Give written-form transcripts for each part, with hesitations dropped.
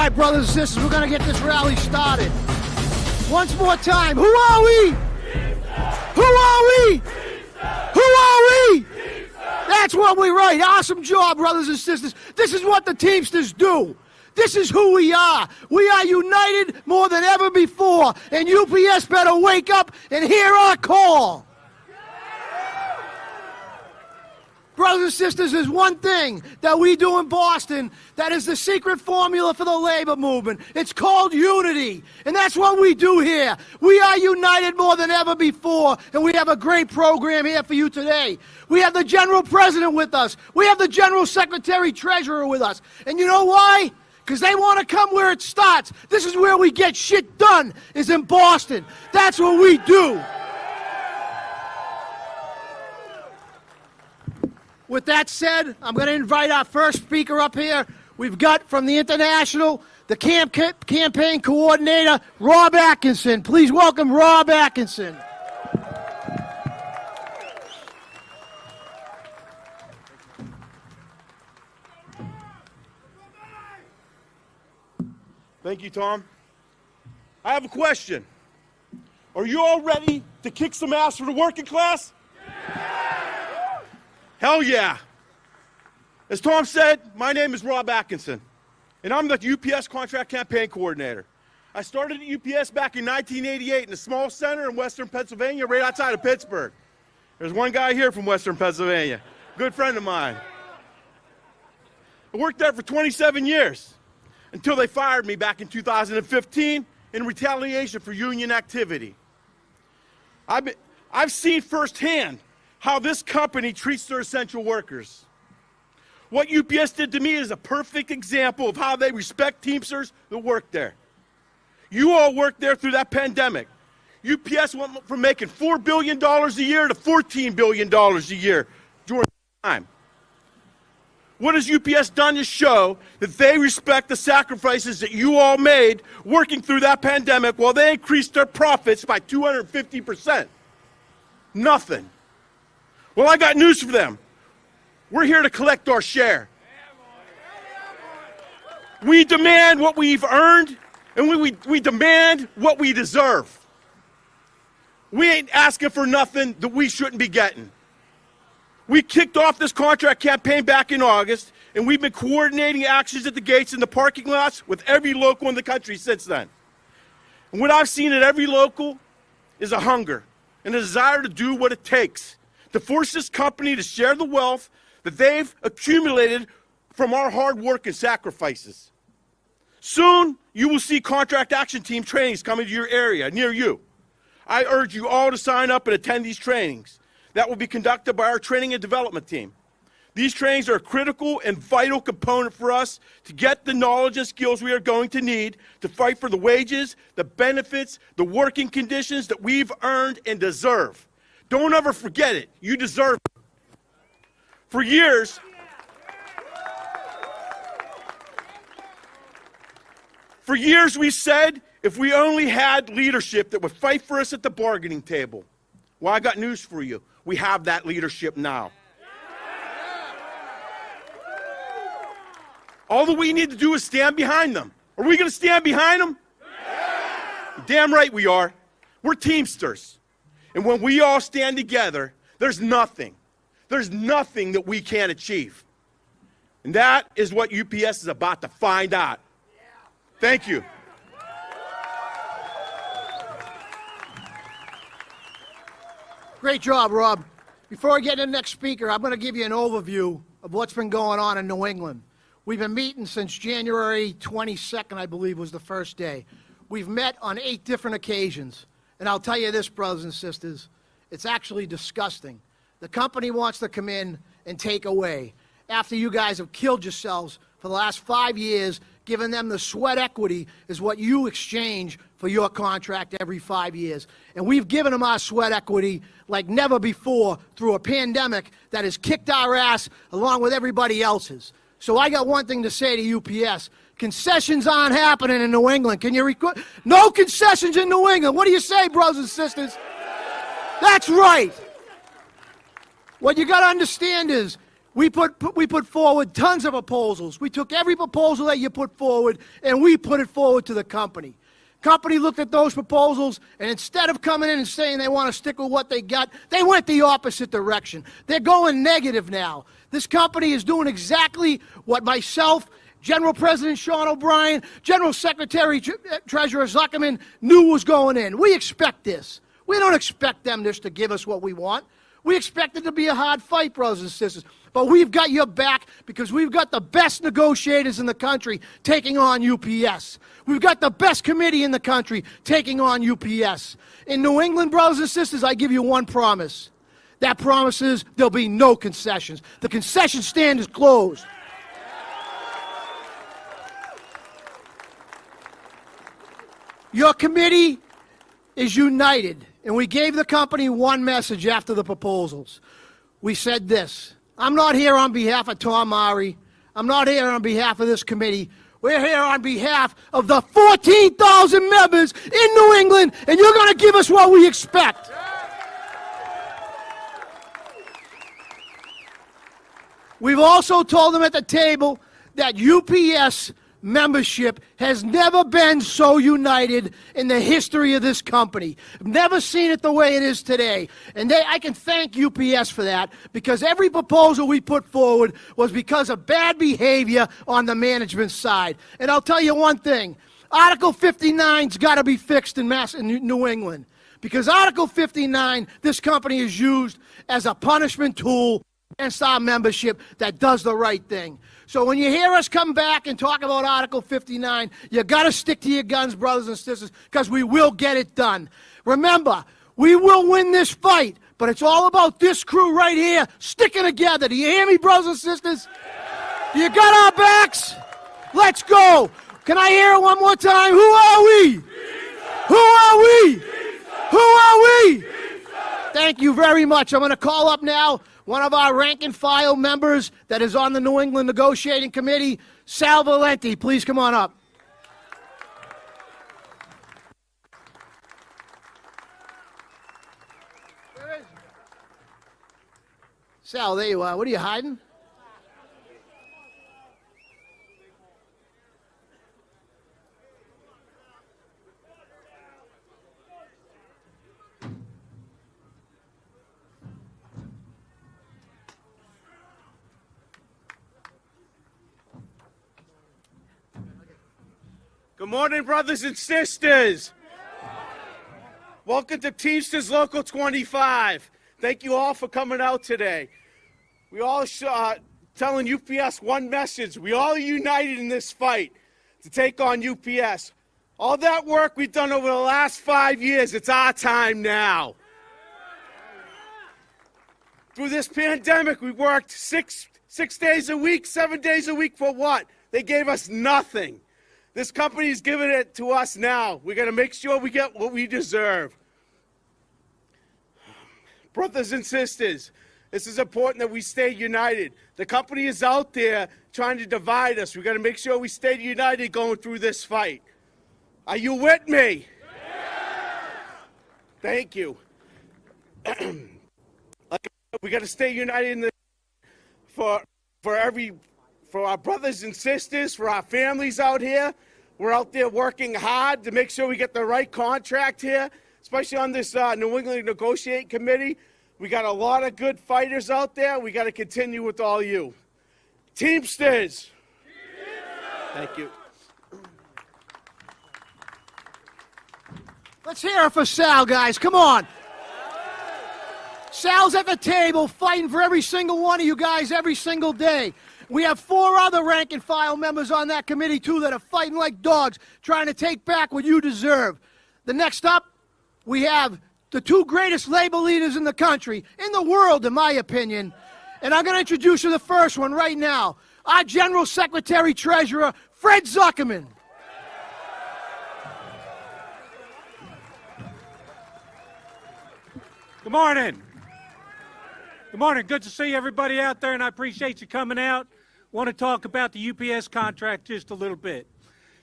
right, brothers and sisters, we're going to get this rally started. Once more time, who are we? Who are we? Who are we? That's what we write. Awesome job, brothers and sisters. This is what the Teamsters do. This is who we are. We are united more than ever before, and UPS better wake up and hear our call. Brothers and sisters, there's one thing that we do in Boston that is the secret formula for the labor movement. It's called unity, and that's what we do here. We are united more than ever before, and we have a great program here for you today. We have the General President with us. We have the General Secretary Treasurer with us. And you know why? Because they want to come where it starts. This is where we get shit done, is in Boston. That's what we do. With that said, I'm going to invite our first speaker up here. We've got from the International, the campaign coordinator, Rob Atkinson. Please welcome Rob Atkinson. Thank you, Tom. I have a question. Are you all ready to kick some ass for the working class? Hell yeah. As Tom said, my name is Rob Atkinson, and I'm the UPS Contract Campaign Coordinator. I started at UPS back in 1988 in a small center in western Pennsylvania, right outside of Pittsburgh. There's one guy here from western Pennsylvania, good friend of mine. I worked there for 27 years until they fired me back in 2015 in retaliation for union activity. I've seen firsthand how this company treats their essential workers. What UPS did to me is a perfect example of how they respect Teamsters that work there. You all worked there through that pandemic. UPS went from making $4 billion a year to $14 billion a year during that time. What has UPS done to show that they respect the sacrifices that you all made working through that pandemic while they increased their profits by 250%? Nothing. Well, I got news for them. We're here to collect our share. We demand what we've earned, and we demand what we deserve. We ain't asking for nothing that we shouldn't be getting. We kicked off this contract campaign back in August, and we've been coordinating actions at the gates and the parking lots with every local in the country since then. And what I've seen at every local is a hunger and a desire to do what it takes to force this company to share the wealth that they've accumulated from our hard work and sacrifices. Soon, you will see contract action team trainings coming to your area, near you. I urge you all to sign up and attend these trainings that will be conducted by our training and development team. These trainings are a critical and vital component for us to get the knowledge and skills we are going to need to fight for the wages, the benefits, the working conditions that we've earned and deserve. Don't ever forget it. You deserve it. For years, we said if we only had leadership that would fight for us at the bargaining table. Well, I got news for you. We have that leadership now. All that we need to do is stand behind them. Are we going to stand behind them? Yeah. Damn right we are. We're Teamsters. And when we all stand together, there's nothing that we can't achieve. And that is what UPS is about to find out. Thank you. Great job, Rob. Before I get to the next speaker, I'm going to give you an overview of what's been going on in New England. We've been meeting since January 22nd, I believe, was the first day. We've met on 8 different occasions. And I'll tell you this, brothers and sisters, it's actually disgusting. The company wants to come in and take away. After you guys have killed yourselves for the last 5 years, giving them the sweat equity is what you exchange for your contract every 5 years. And we've given them our sweat equity like never before through a pandemic that has kicked our ass along with everybody else's. So I got one thing to say to UPS. Concessions aren't happening in New England. Can you record? No concessions in New England. What do you say, brothers and sisters? That's right. What you got to understand is We put forward tons of proposals. We took every proposal that you put forward, and we put it forward to the company. Company looked at those proposals, and instead of coming in and saying they want to stick with what they got, they went the opposite direction. They're going negative now. This company is doing exactly what myself, General President Sean O'Brien, General Secretary Treasurer Zuckerman knew was going in. We expect this. We don't expect them just to give us what we want. We expect it to be a hard fight, brothers and sisters. But we've got your back because we've got the best negotiators in the country taking on UPS. We've got the best committee in the country taking on UPS. In New England, brothers and sisters, I give you one promise. That promise is there'll be no concessions. The concession stand is closed. Your committee is united, and we gave the company one message after the proposals. We said this: I'm not here on behalf of Tom Murray. I'm not here on behalf of this committee. We're here on behalf of the 14,000 members in New England, and you're going to give us what we expect. We've also told them at the table that UPS membership has never been so united in the history of this company. I've never seen it the way it is today. And I can thank UPS for that, because every proposal we put forward was because of bad behavior on the management side. And I'll tell you one thing, Article 59's got to be fixed in New England, because Article 59, this company is used as a punishment tool against our membership that does the right thing. So when you hear us come back and talk about Article 59, you got to stick to your guns, brothers and sisters, because we will get it done. Remember, we will win this fight, but it's all about this crew right here sticking together. Do you hear me, brothers and sisters? Do you got our backs? Let's go. Can I hear it one more time? Who are we? Who are we? Who are we? Thank you very much. I'm going to call up now one of our rank and file members that is on the New England Negotiating Committee, Sal Valenti. Please come on up. Where is he? Sal, there you are. What are you hiding? Good morning, brothers and sisters. Welcome to Teamsters Local 25. Thank you all for coming out today. We all telling UPS one message. We all are united in this fight to take on UPS. All that work we've done over the last 5 years, it's our time now. Through this pandemic, we worked six days a week, 7 days a week for what? They gave us nothing. This company is giving it to us now. We're going to make sure we get what we deserve. Brothers and sisters, this is important that we stay united. The company is out there trying to divide us. We've got to make sure we stay united going through this fight. Are you with me? Yes! Thank you. We got to stay united in the for our brothers and sisters, for our families out here. We're out there working hard to make sure we get the right contract here, especially on this New England Negotiating Committee. We got a lot of good fighters out there. We got to continue with all you. Teamsters! Thank you. Let's hear it for Sal, guys. Come on. Sal's at the table fighting for every single one of you guys every single day. We have 4 other rank and file members on that committee, too, that are fighting like dogs, trying to take back what you deserve. The next up, we have the 2 greatest labor leaders in the country, in the world, in my opinion. And I'm going to introduce you to the first one right now, our General Secretary Treasurer, Fred Zuckerman. Good morning. Good morning. Good to see everybody out there, and I appreciate you coming out. Want to talk about the UPS contract just a little bit.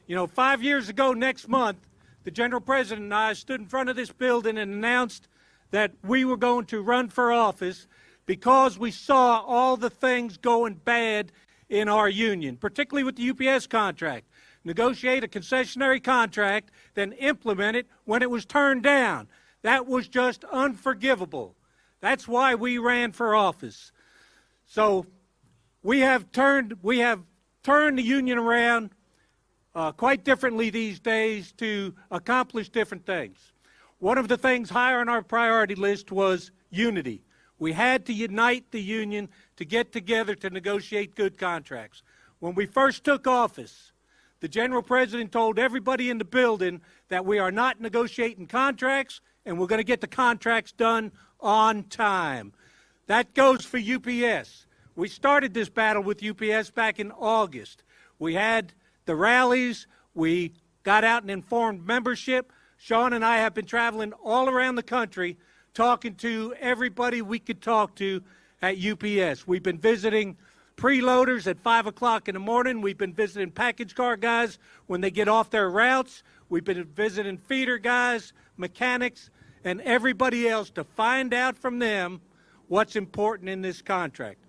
You know, 5 years ago next month, the General President and I stood in front of this building and announced that we were going to run for office because we saw all the things going bad in our union, particularly with the UPS contract. Negotiate a concessionary contract, then implement it when it was turned down. That was just unforgivable. That's why we ran for office. So we have turned the union around quite differently these days to accomplish different things. One of the things higher on our priority list was unity. We had to unite the union to get together to negotiate good contracts. When we first took office, the General President told everybody in the building that we are not negotiating contracts and we're going to get the contracts done on time. That goes for UPS. We started this battle with UPS back in August. We had the rallies. We got out and informed membership. Sean and I have been traveling all around the country talking to everybody we could talk to at UPS. We've been visiting preloaders at 5 o'clock in the morning. We've been visiting package car guys when they get off their routes. We've been visiting feeder guys, mechanics, and everybody else to find out from them what's important in this contract.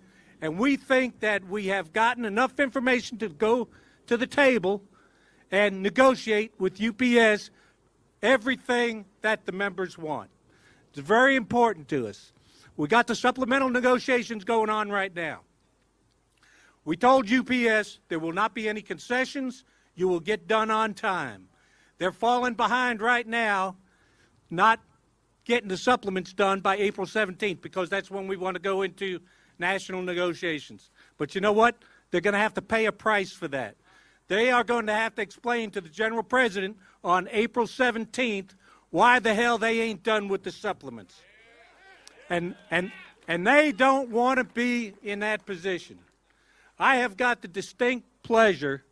And we think that we have gotten enough information to go to the table and negotiate with UPS everything that the members want. It's very important to us. We got the supplemental negotiations going on right now. We told UPS there will not be any concessions. You will get done on time. They're falling behind right now, not getting the supplements done by April 17th, because that's when we want to go into national negotiations. But you know what? They're going to have to pay a price for that. They are going to have to explain to the General President on April 17th why the hell they ain't done with the supplements. And they don't want to be in that position. I have got the distinct pleasure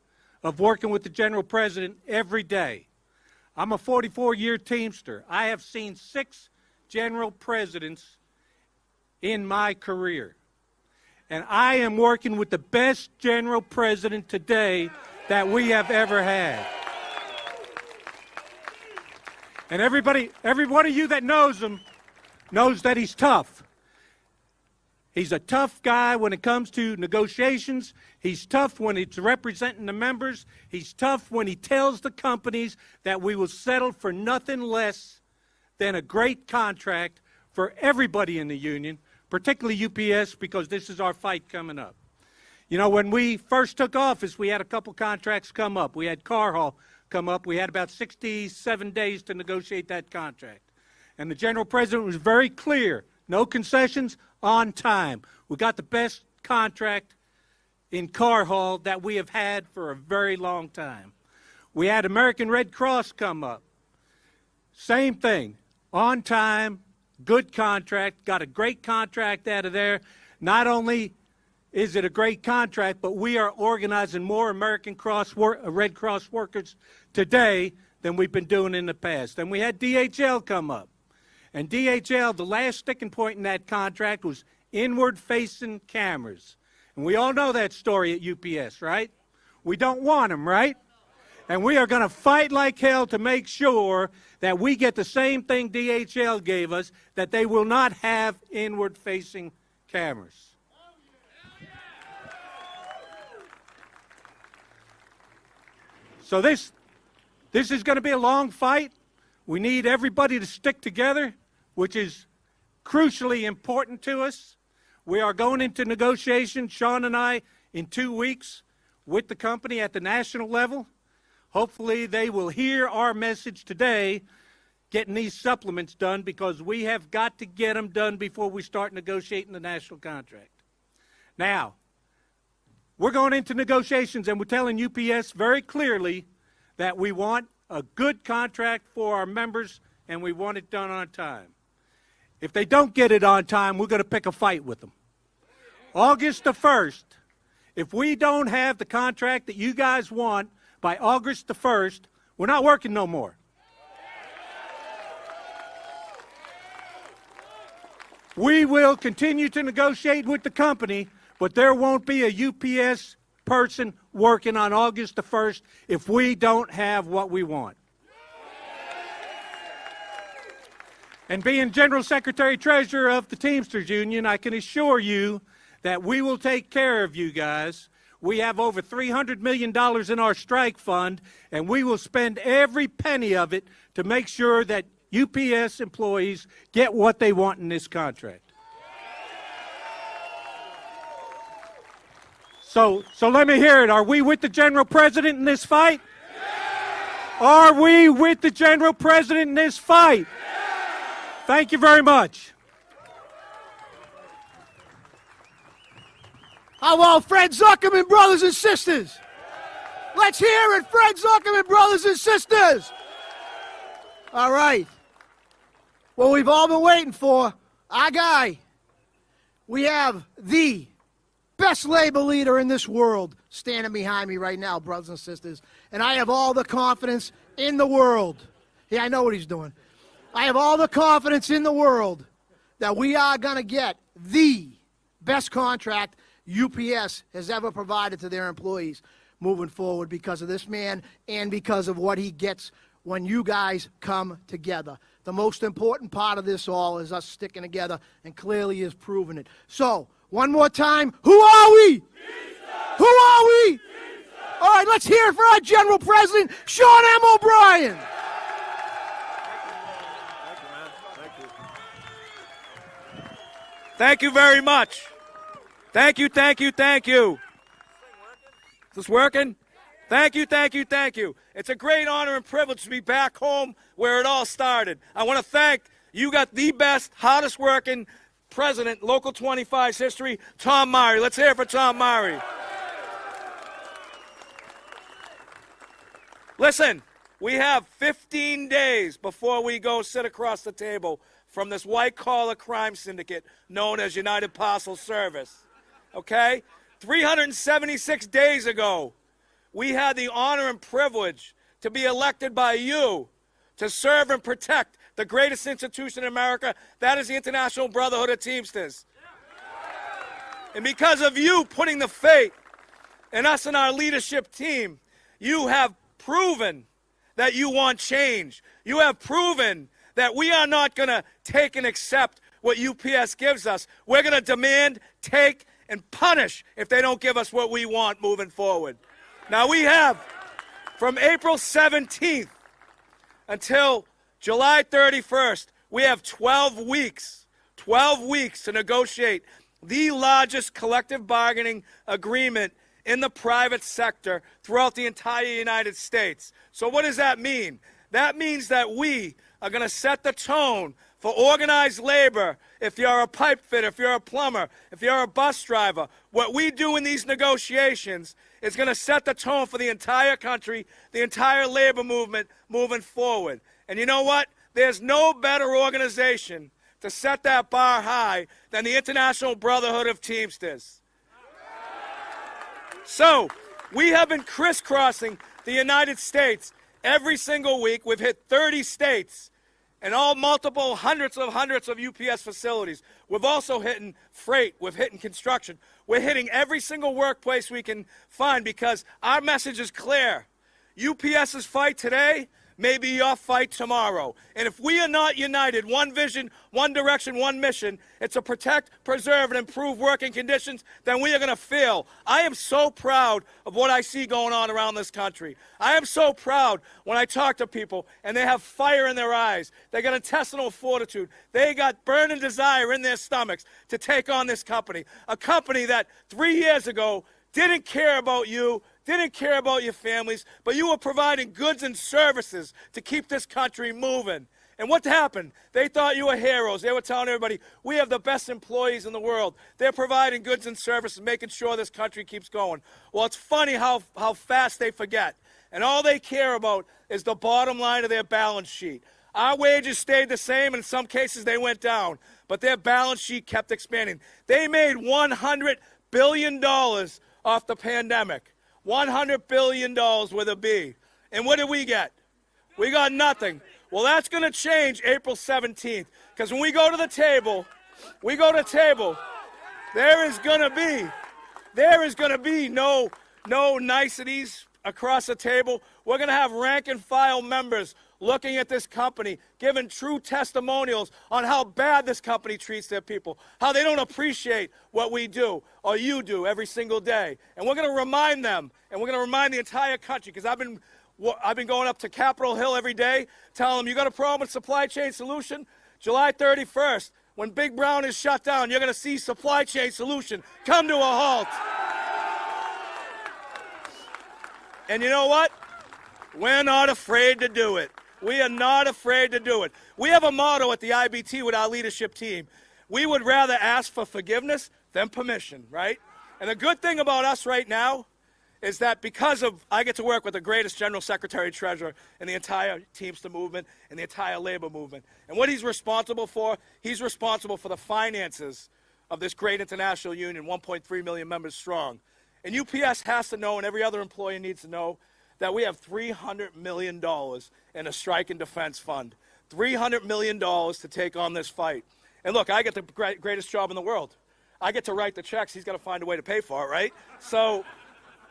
of working with the General President every day. I'm a 44-year Teamster. I have seen 6 General Presidents in my career. And I am working with the best General President today that we have ever had. And every one of you that knows him knows that he's tough. He's a tough guy when it comes to negotiations. He's tough when he's representing the members. He's tough when he tells the companies that we will settle for nothing less than a great contract for everybody in the union, particularly UPS, because this is our fight coming up. You know, when we first took office, we had a couple contracts come up. We had car haul come up. We had about 67 days to negotiate that contract. And the General President was very clear, no concessions, on time. We got the best contract in car haul that we have had for a very long time. We had American Red Cross come up. Same thing, on time, good contract, got a great contract out of there. Not only is it a great contract, but we are organizing more American Red Cross workers today than we've been doing in the past. And we had DHL come up. And DHL, the last sticking point in that contract was inward-facing cameras. And we all know that story at UPS, right? We don't want them, right? And we are going to fight like hell to make sure that we get the same thing DHL gave us, that they will not have inward-facing cameras. So this is going to be a long fight. We need everybody to stick together, which is crucially important to us. We are going into negotiations, Sean and I, in 2 weeks with the company at the national level. Hopefully they will hear our message today, getting these supplements done, because we have got to get them done before we start negotiating the national contract. Now, we're going into negotiations and we're telling UPS very clearly that we want a good contract for our members and we want it done on time. If they don't get it on time, we're going to pick a fight with them. August the 1st, if we don't have the contract that you guys want by August the 1st, we're not working no more. We will continue to negotiate with the company, but there won't be a UPS person working on August the 1st if we don't have what we want. And being General Secretary Treasurer of the Teamsters Union, I can assure you that we will take care of you guys. We have over $300 million in our strike fund, and we will spend every penny of it to make sure that UPS employees get what they want in this contract. So let me hear it. Are we with the General President in this fight? Yeah. Are we with the General President in this fight? Yeah. Thank you very much. How about Fred Zuckerman, brothers and sisters? Let's hear it, Fred Zuckerman, brothers and sisters. All right. Well, we've all been waiting for our guy. We have the best labor leader in this world standing behind me right now, brothers and sisters. And I have all the confidence in the world. Yeah, I know what he's doing. I have all the confidence in the world that we are going to get the best contract UPS has ever provided to their employees moving forward because of this man and because of what he gets when you guys come together. The most important part of this all is us sticking together, and clearly is proving it. So, one more time, who are we? Teamsters! Who are we? Teamsters! All right, let's hear it for our General President, Sean M. O'Brien. Thank you very much. Thank you, thank you, thank you. Is this working? Thank you, thank you, thank you. It's a great honor and privilege to be back home where it all started. I want to thank you, got the best, hardest working president, Local 25's history, Tom Murray. Let's hear it for Tom Murray. Listen, we have 15 days before we go sit across the table from this white-collar crime syndicate known as United Parcel Service. Okay? 376 days ago, we had the honor and privilege to be elected by you to serve and protect the greatest institution in America, that is the International Brotherhood of Teamsters. And because of you putting the faith in us and our leadership team, you have proven that you want change. You have proven that we are not going to take and accept what UPS gives us. We're going to demand, take, and punish if they don't give us what we want moving forward. Now we have, from April 17th until July 31st, we have 12 weeks to negotiate the largest collective bargaining agreement in the private sector throughout the entire United States. So what does that mean? That means that we are going to set the tone for organized labor. If you're a pipe fitter, if you're a plumber, if you're a bus driver, what we do in these negotiations is going to set the tone for the entire country, the entire labor movement moving forward. And you know what? There's no better organization to set that bar high than the International Brotherhood of Teamsters. So, we have been crisscrossing the United States every single week. We've hit 30 states and all multiple hundreds of UPS facilities. We've also hit freight. We've hit construction. We're hitting every single workplace we can find because our message is clear. UPS's fight today may be your fight tomorrow. And if we are not united, one vision, one direction, one mission, it's to protect, preserve, and improve working conditions, then we are going to fail. I am so proud of what I see going on around this country. I am so proud when I talk to people and they have fire in their eyes. They got intestinal fortitude. They got burning desire in their stomachs to take on this company. A company that 3 years ago didn't care about you, didn't care about your families, but you were providing goods and services to keep this country moving. And what happened? They thought you were heroes. They were telling everybody, we have the best employees in the world. They're providing goods and services, making sure this country keeps going. Well, it's funny how fast they forget. And all they care about is the bottom line of their balance sheet. Our wages stayed the same. In some cases, they went down. But their balance sheet kept expanding. They made $100 billion off the pandemic. $100 billion with a B. And what did we get? We got nothing. Well, that's going to change April 17th. Because when we go to the table, there is going to be no niceties across the table. We're going to have rank and file members looking at this company, giving true testimonials on how bad this company treats their people, how they don't appreciate what we do or you do every single day. And we're going to remind them, and we're going to remind the entire country, because I've been going up to Capitol Hill every day telling them, you got a problem with supply chain solution? July 31st, when Big Brown is shut down, you're going to see supply chain solution come to a halt. And you know what? We're not afraid to do it. We are not afraid to do it. We have a motto at the IBT with our leadership team. We would rather ask for forgiveness than permission, right? And the good thing about us right now is that because of, I get to work with the greatest general secretary treasurer in the entire Teamster movement and the entire labor movement. And what he's responsible for the finances of this great international union, 1.3 million members strong. And UPS has to know, and every other employee needs to know, that we have $300 million in a strike and defense fund. $300 million to take on this fight. And look, I get the greatest job in the world. I get to write the checks. He's got to find a way to pay for it, right? So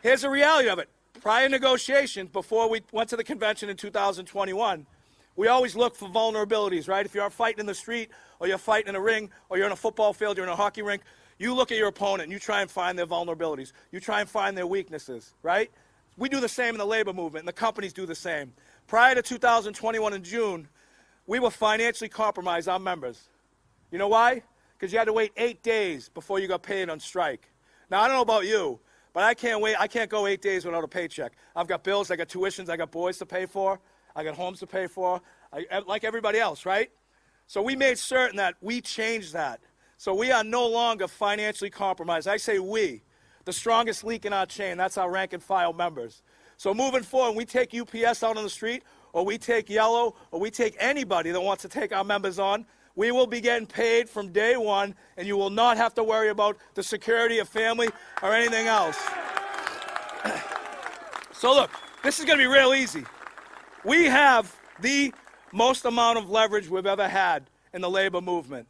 here's the reality of it. Prior negotiations, before we went to the convention in 2021, we always look for vulnerabilities, right? If you're fighting in the street, or you're fighting in a ring, or you're in a football field, you're in a hockey rink, you look at your opponent and you try and find their vulnerabilities. You try and find their weaknesses, right? We do the same in the labor movement, and the companies do the same. Prior to 2021 in June, we were financially compromised, our members. You know why? Because you had to wait 8 days before you got paid on strike. Now, I don't know about you, but I can't wait. I can't go 8 days without a paycheck. I've got bills, I got tuitions, I got boys to pay for, I got homes to pay for, like everybody else, right? So we made certain that we changed that. So we are no longer financially compromised. I say we. The strongest link in our chain, that's our rank and file members. So moving forward, we take UPS out on the street, or we take Yellow, or we take anybody that wants to take our members on, we will be getting paid from day one, and you will not have to worry about the security of family or anything else. So look, this is going to be real easy. We have the most amount of leverage we've ever had in the labor movement.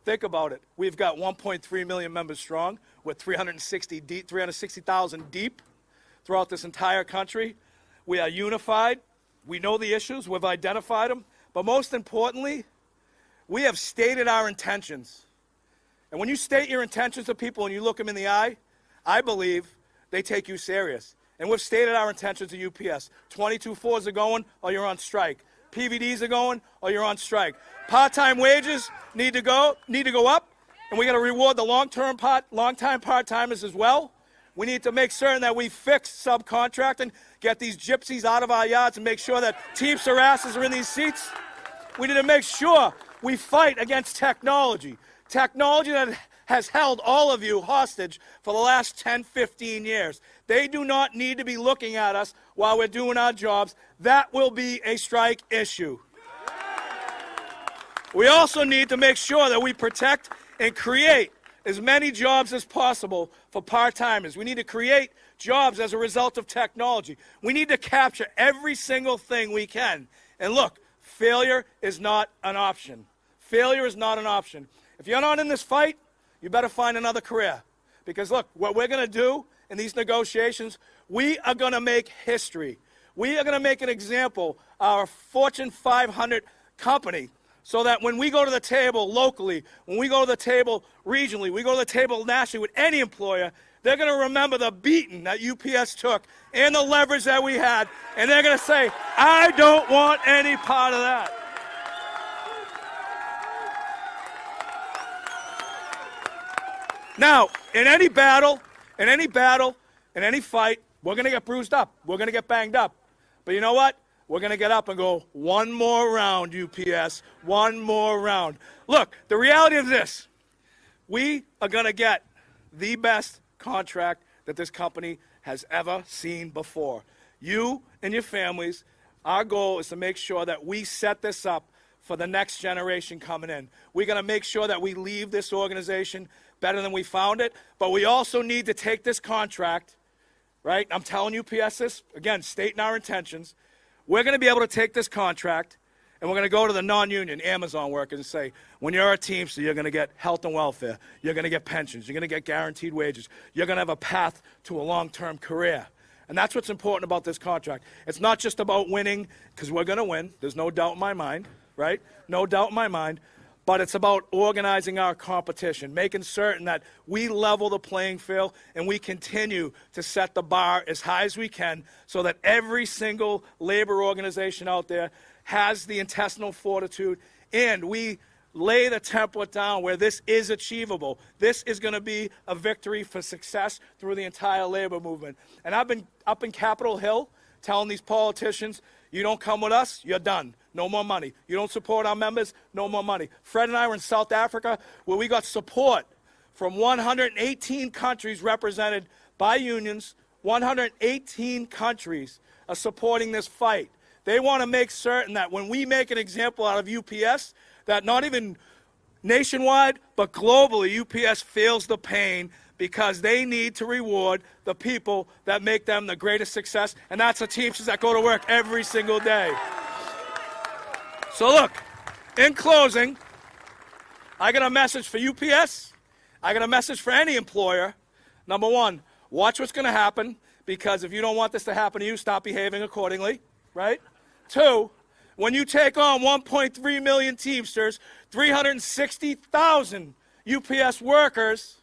Think about it. We've got 1.3 million members strong. We're 360,000 deep throughout this entire country. We are unified. We know the issues. We've identified them. But most importantly, we have stated our intentions. And when you state your intentions to people and you look them in the eye, I believe they take you serious. And we've stated our intentions to UPS. 22-4s are going, or you're on strike. PVDs are going, or you're on strike. Part-time wages need to go up, and we got to reward the long-time part-timers as well. We need to make certain that we fix subcontracting, get these gypsies out of our yards, and make sure that Teamster asses are in these seats. We need to make sure we fight against technology. Technology that has held all of you hostage for the last 10, 15 years. They do not need to be looking at us while we're doing our jobs. That will be a strike issue. We also need to make sure that we protect and create as many jobs as possible for part-timers. We need to create jobs as a result of technology. We need to capture every single thing we can. And look, failure is not an option. Failure is not an option. If you're not in this fight, you better find another career. Because look, what we're going to do in these negotiations, we are going to make history. We are going to make an example, our Fortune 500 company, so that when we go to the table locally, when we go to the table regionally, we go to the table nationally with any employer, they're going to remember the beating that UPS took and the leverage that we had, and they're going to say, I don't want any part of that. Now, in any battle, in any fight, we're going to get bruised up. We're going to get banged up. But you know what? We're going to get up and go, one more round, UPS, one more round. Look, the reality of this, we are going to get the best contract that this company has ever seen before. You and your families, our goal is to make sure that we set this up for the next generation coming in. We're going to make sure that we leave this organization better than we found it, but we also need to take this contract, right? I'm telling UPS this, again, stating our intentions. We're going to be able to take this contract, and we're going to go to the non-union Amazon workers and say, when you're a Teamster, you're going to get health and welfare. You're going to get pensions. You're going to get guaranteed wages. You're going to have a path to a long-term career. And that's what's important about this contract. It's not just about winning, because we're going to win. There's no doubt in my mind, right? No doubt in my mind. But it's about organizing our competition, making certain that we level the playing field and we continue to set the bar as high as we can so that every single labor organization out there has the intestinal fortitude, and we lay the template down where this is achievable. This is going to be a victory for success through the entire labor movement. And I've been up in Capitol Hill telling these politicians, you don't come with us, you're done. No more money. You don't support our members, no more money. Fred and I were in South Africa where we got support from 118 countries represented by unions. 118 countries are supporting this fight. They want to make certain that when we make an example out of UPS, that not even nationwide, but globally, UPS feels the pain because they need to reward the people that make them the greatest success, and that's the Teamsters that go to work every single day. So look, in closing, I got a message for UPS. I got a message for any employer. Number one, watch what's going to happen, because if you don't want this to happen to you, stop behaving accordingly, right? Two, when you take on 1.3 million Teamsters, 360,000 UPS workers,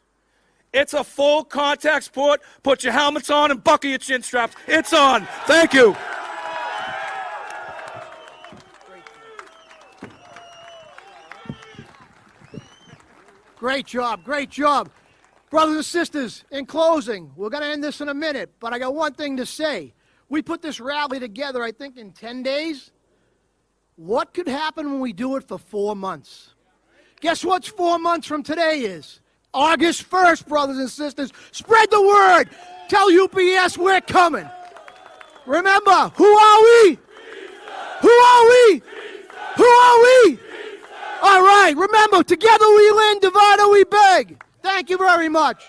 it's a full contact sport. Put your helmets on and buckle your chin straps. It's on. Thank you. Great job, great job. Brothers and sisters, in closing, we're going to end this in a minute, but I got one thing to say. We put this rally together, I think, in 10 days. What could happen when we do it for 4 months? Guess what's 4 months from today is? August 1st, brothers and sisters. Spread the word. Tell UPS we're coming. Remember, who are we? Who are we? Who are we? All right, remember, together we win, divided we beg. Thank you very much.